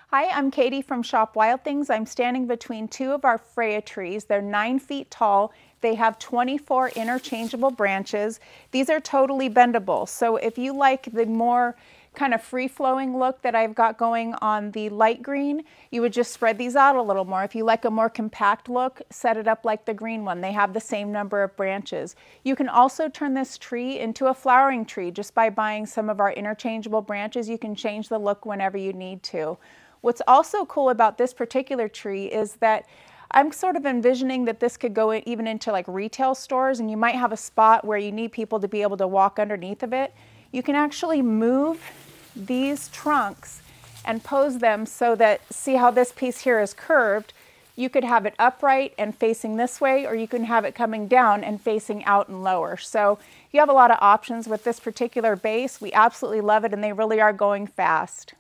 Hi, I'm Katie from Shop Wild Things. I'm standing between two of our Freya trees. They're 9 feet tall. They have 24 interchangeable branches. These are totally bendable. So if you like the more kind of free-flowing look that I've got going on the light green, you would just spread these out a little more. If you like a more compact look, set it up like the green one. They have the same number of branches. You can also turn this tree into a flowering tree just by buying some of our interchangeable branches. You can change the look whenever you need to. What's also cool about this particular tree is that I'm sort of envisioning that this could go even into like retail stores, and you might have a spot where you need people to be able to walk underneath of it. You can actually move these trunks and pose them so that, see how this piece here is curved? You could have it upright and facing this way, or you can have it coming down and facing out and lower. So you have a lot of options with this particular base. We absolutely love it, and they really are going fast.